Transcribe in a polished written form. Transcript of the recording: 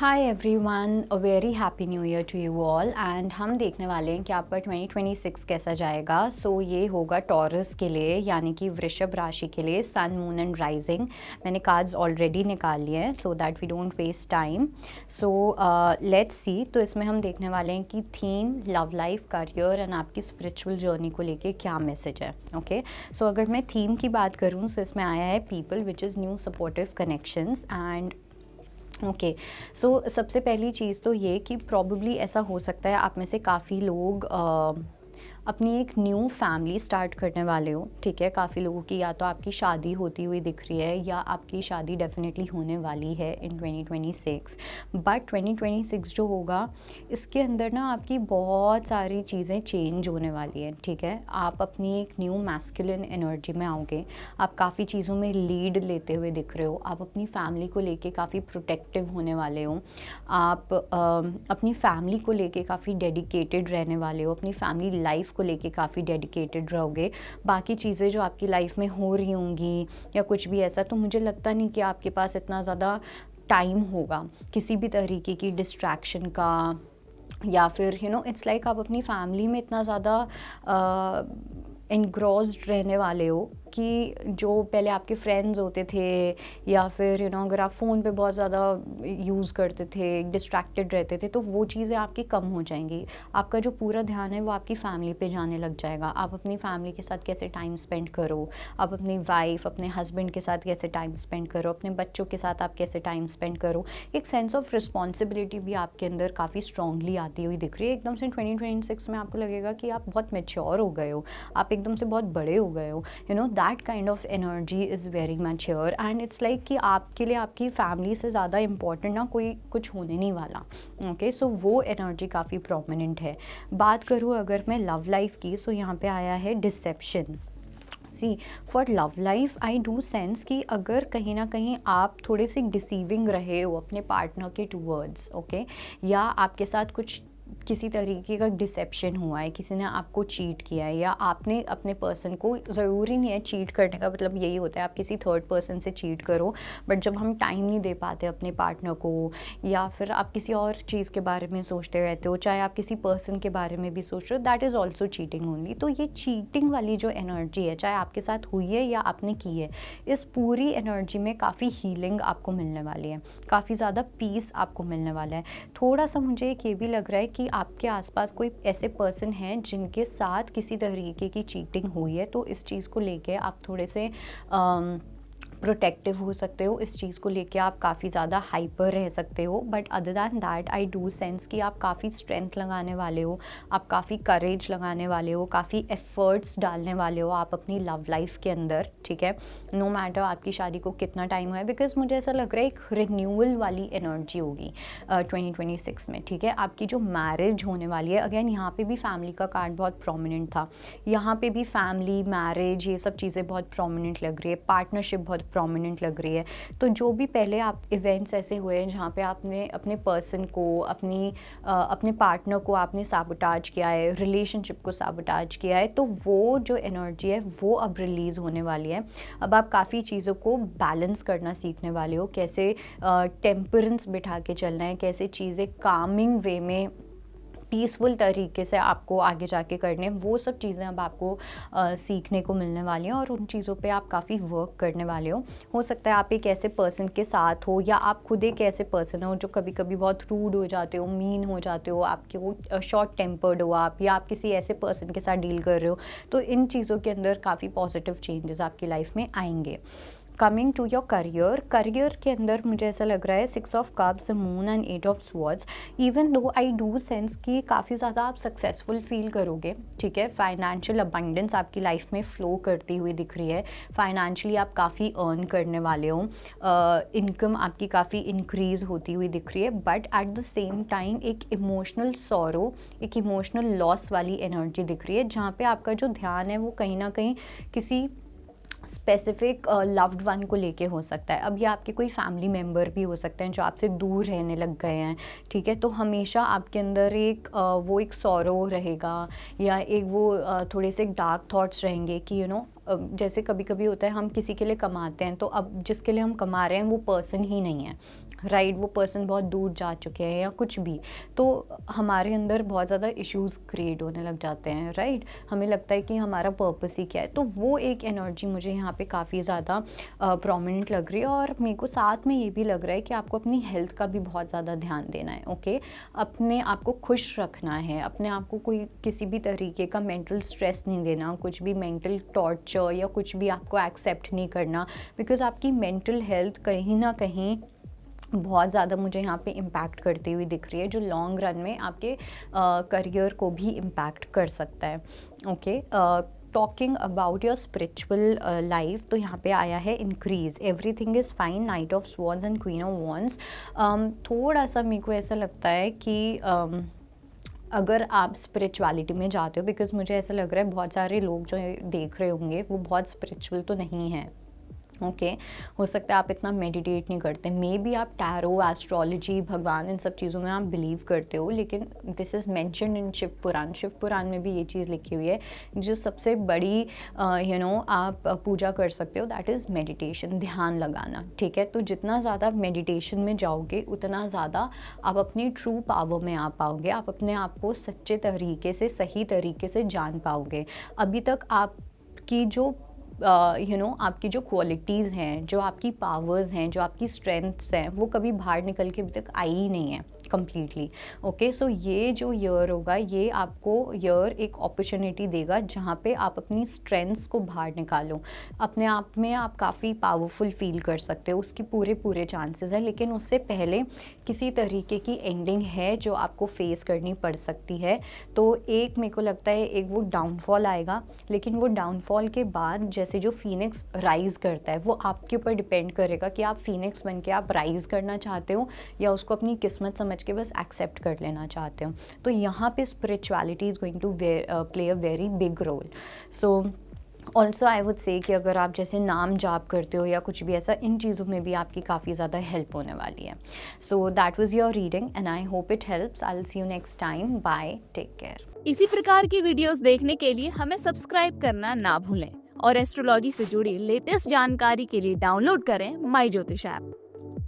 Hi everyone, a very happy new year to you all. And हम देखने वाले हैं कि आपका 2026 कैसा जाएगा। ये होगा टॉरस के लिए, यानी कि वृषभ राशि के लिए, सन मून एंड राइजिंग। मैंने कार्ड्स ऑलरेडी निकाल लिए हैं so that we don't waste time. Let's see. तो इसमें हम देखने वाले हैं कि theme, love life, career and आपकी स्पिरिचुअल जर्नी को लेके क्या मैसेज है। ओके, सो अगर मैं थीम की बात करूँ तो इसमें आया है people which is new supportive connections. And okay, so सबसे पहली चीज़ तो ये कि प्रॉब्ली ऐसा हो सकता है आप में से काफ़ी लोग अपनी एक न्यू फैमिली स्टार्ट करने वाले हो। ठीक है, काफ़ी लोगों की या तो आपकी शादी होती हुई दिख रही है या आपकी शादी डेफिनेटली होने वाली है इन 2026। बट 2026 जो होगा इसके अंदर ना आपकी बहुत सारी चीज़ें चेंज होने वाली हैं। ठीक है, आप अपनी एक न्यू मैस्कुलिन एनर्जी में आओगे। आप काफ़ी चीज़ों में लीड लेते हुए दिख रहे हो। आप अपनी फैमिली को लेके काफ़ी प्रोटेक्टिव होने वाले हो। आप अपनी फैमिली को लेके काफ़ी डेडिकेटेड रहने वाले हो। अपनी फैमिली लाइफ को लेके काफ़ी डेडिकेटेड रहोगे। बाकी चीज़ें जो आपकी लाइफ में हो रही होंगी या कुछ भी ऐसा, तो मुझे लगता नहीं कि आपके पास इतना ज़्यादा टाइम होगा किसी भी तरीके की डिस्ट्रैक्शन का, या फिर इट्स लाइक आप अपनी फैमिली में इतना ज़्यादा एनग्रॉस्ड रहने वाले हो कि जो पहले आपके फ्रेंड्स होते थे या फिर अगर आप फ़ोन पे बहुत ज़्यादा यूज़ करते थे, डिस्ट्रैक्टेड रहते थे, तो वो चीज़ें आपकी कम हो जाएंगी। आपका जो पूरा ध्यान है वो आपकी फैमिली पे जाने लग जाएगा। आप अपनी फैमिली के साथ कैसे टाइम स्पेंड करो, आप अपनी वाइफ, अपने हस्बैंड के साथ कैसे टाइम स्पेंड करो, अपने बच्चों के साथ आप कैसे टाइम स्पेंड करो। एक सेंस ऑफ रिस्पॉन्सिबिलिटी भी आपके अंदर काफ़ी स्ट्रांगली आती हुई दिख रही है। एकदम से 2026 में आपको लगेगा कि आप बहुत मैच्योर हो गए हो, आप एकदम से बहुत बड़े हो गए हो। That kind of energy is very mature. And it's like कि आपके लिए आपकी फैमिली से ज़्यादा इम्पॉर्टेंट ना कोई कुछ होने नहीं वाला। ओके, सो वो एनर्जी काफ़ी प्रोमिनेंट है। बात करूँ अगर मैं लव लाइफ की, सो यहाँ पे आया है deception. See, for love life I do sense कि अगर कहीं ना कहीं आप थोड़े से डिसीविंग रहे हो अपने पार्टनर के टूवर्ड्स, ओके, या आपके साथ कुछ किसी तरीके का डिसेप्शन हुआ है, किसी ने आपको चीट किया है, या आपने अपने पर्सन को, ज़रूरी नहीं है चीट करने का मतलब यही होता है आप किसी थर्ड पर्सन से चीट करो, बट जब हम टाइम नहीं दे पाते अपने पार्टनर को, या फिर आप किसी और चीज़ के बारे में सोचते रहते हो, चाहे आप किसी पर्सन के बारे में भी सोच रहे हो, that is also cheating only. तो ये चीटिंग वाली जो एनर्जी है, चाहे आपके साथ हुई है या आपने की है, इस पूरी एनर्जी में काफ़ी हीलिंग आपको मिलने वाली है, काफ़ी ज़्यादा पीस आपको मिलने वाला है। थोड़ा सा मुझे एक ये भी लग रहा है कि आपके आसपास कोई ऐसे पर्सन हैं जिनके साथ किसी तरीके की चीटिंग हुई है, तो इस चीज़ को लेके आप थोड़े से प्रोटेक्टिव हो सकते हो। इस चीज़ को लेके आप काफ़ी ज़्यादा हाइपर रह सकते हो। But other than that I do sense कि आप काफ़ी स्ट्रेंथ लगाने वाले हो, आप काफ़ी करेज लगाने वाले हो, काफ़ी एफर्ट्स डालने वाले हो आप अपनी लव लाइफ के अंदर। ठीक है, नो मैटर आपकी शादी को कितना टाइम हुआ है, बिकॉज मुझे ऐसा लग रहा है एक रिन्यूअल वाली एनर्जी होगी 2026 में। ठीक है, आपकी जो मैरिज होने वाली है, अगेन यहाँ पे भी फैमिली का कार्ड बहुत प्रोमिनेंट था, यहाँ पे भी फैमिली, मैरिज, ये सब चीज़ें बहुत प्रोमिनेंट लग रही है, पार्टनरशिप बहुत प्रोमिनेंट लग रही है। तो जो भी पहले आप इवेंट्स ऐसे हुए हैं जहाँ पे आपने अपने पर्सन को, अपने पार्टनर को आपने साबोटाज किया है, रिलेशनशिप को साबोटाज किया है, तो वो जो एनर्जी है वो अब रिलीज़ होने वाली है। अब आप काफ़ी चीज़ों को बैलेंस करना सीखने वाले हो, कैसे टेम्परेंस बिठा के चलना है, कैसे चीज़ें कामिंग वे में, पीसफुल तरीके से आपको आगे जाके करने, वो सब चीज़ें अब आपको सीखने को मिलने वाली हैं और उन चीज़ों पे आप काफ़ी वर्क करने वाले हो सकता है आप एक ऐसे पर्सन के साथ हो, या आप खुद एक ऐसे पर्सन हो जो कभी कभी बहुत रूड हो जाते हो, मीन हो जाते हो, आपके वो शॉर्ट टेम्पर्ड हो आप, या आप किसी ऐसे पर्सन के साथ डील कर रहे हो। तो इन चीज़ों के अंदर काफ़ी पॉजिटिव चेंजेस आपकी लाइफ में आएंगे। कमिंग टू योर करियर के अंदर मुझे ऐसा लग रहा है 6 of cups, moon and 8 of swords. Even though I do sense कि काफ़ी ज़्यादा आप सक्सेसफुल फील करोगे। ठीक है, फाइनेंशियल अबंडेंस आपकी लाइफ में फ्लो करती हुई दिख रही है, फाइनेंशियली आप काफ़ी अर्न करने वाले हो, इनकम आपकी काफ़ी इंक्रीज़ होती हुई दिख रही है। But at the same time एक इमोशनल सॉरो, एक इमोशनल लॉस वाली एनर्जी दिख रही है, जहाँ पे आपका जो ध्यान है वो कहीं ना कहीं किसी स्पेसिफिक लव्ड वन को लेके हो सकता है। अब ये आपके कोई फैमिली मेम्बर भी हो सकते हैं जो आपसे दूर रहने लग गए हैं। ठीक है, तो हमेशा आपके अंदर एक वो एक सॉरो रहेगा, या एक वो थोड़े से डार्क थॉट्स रहेंगे कि जैसे कभी कभी होता है हम किसी के लिए कमाते हैं, तो अब जिसके लिए हम कमा रहे हैं वो पर्सन ही नहीं है, राइट, वो पर्सन बहुत दूर जा चुके हैं या कुछ भी, तो हमारे अंदर बहुत ज़्यादा इश्यूज़ क्रिएट होने लग जाते हैं, राइट। हमें लगता है कि हमारा पर्पस ही क्या है, तो वो एक एनर्जी मुझे यहाँ पे काफ़ी ज़्यादा प्रोमिनेंट लग रही है। और मेरे को साथ में ये भी लग रहा है कि आपको अपनी हेल्थ का भी बहुत ज़्यादा ध्यान देना है, ओके। अपने आप को खुश रखना है, अपने आप को कोई किसी भी तरीके का मेंटल स्ट्रेस नहीं देना, कुछ भी मेंटल टॉर्चर या कुछ भी आपको एक्सेप्ट नहीं करना, बिकॉज़ आपकी मेंटल हेल्थ कहीं ना कहीं बहुत ज़्यादा मुझे यहाँ पे इम्पैक्ट करती हुई दिख रही है, जो लॉन्ग रन में आपके करियर को भी इम्पैक्ट कर सकता है, okay. Talking about your spiritual life, तो यहाँ पे आया है increase, everything is fine, night of swords and queen of wands. थोड़ा सा मेरे को ऐसा लगता है कि अगर आप स्पिरिचुअलिटी में जाते हो, बिकॉज मुझे ऐसा लग रहा है बहुत सारे लोग जो देख रहे होंगे वो बहुत स्पिरिचुअल तो नहीं हैं, ओके। हो सकता है आप इतना मेडिटेट नहीं करते, मे बी आप टैरो, एस्ट्रोलॉजी, भगवान, इन सब चीज़ों में आप बिलीव करते हो, लेकिन this is mentioned in Shiv Puran. Shiv Puran में भी ये चीज़ लिखी हुई है, जो सबसे बड़ी आप पूजा कर सकते हो, दैट इज़ मेडिटेशन, ध्यान लगाना, ठीक है। तो जितना ज़्यादा मेडिटेशन में जाओगे उतना ज़्यादा आप अपनी ट्रू पावर में आ पाओगे, आप अपने आप को सच्चे तरीके से, सही तरीके से जान पाओगे। अभी तक आपकी जो आपकी जो क्वालिटीज़ हैं, जो आपकी पावर्स हैं, जो आपकी स्ट्रेंथ्स हैं, वो कभी बाहर निकल के अभी तक आई ही नहीं है कम्प्लीटली, ओके। सो ये जो ईयर होगा, ये आपको ईयर एक अपॉर्चुनिटी देगा जहाँ पे आप अपनी स्ट्रेंथ्स को बाहर निकालो, अपने आप में आप काफ़ी पावरफुल फील कर सकते हो, उसकी पूरे चांसेस हैं। लेकिन उससे पहले किसी तरीके की एंडिंग है जो आपको फेस करनी पड़ सकती है। तो एक मेरे को लगता है एक वो डाउनफॉल आएगा, लेकिन वो डाउनफॉल के बाद जैसे जो फीनिक्स राइज़ करता है, वो आपके ऊपर डिपेंड करेगा कि आप फीनिक्स बन के आप राइज़ करना चाहते हो या उसको अपनी किस्मत समझ के बस एक्सेप्ट कर लेना चाहते हो। तो यहाँ पे spirituality is going to play a very big role. So also I would say कि अगर आप जैसे नाम जाप करते हो या कुछ भी ऐसा, इन चीज़ों में भी आपकी काफ़ी ज़्यादा हेल्प होने वाली है। So that was your reading and I hope it helps. I will see you next time, bye, take care. इसी प्रकार की वीडियोस देखने के लिए हमें सब्सक्राइब करना ना भूलें और एस्ट्रोलॉजी से जुड़ी लेटेस्ट जानकारी के लिए डाउनलोड करें माई ज्योतिष ऐप।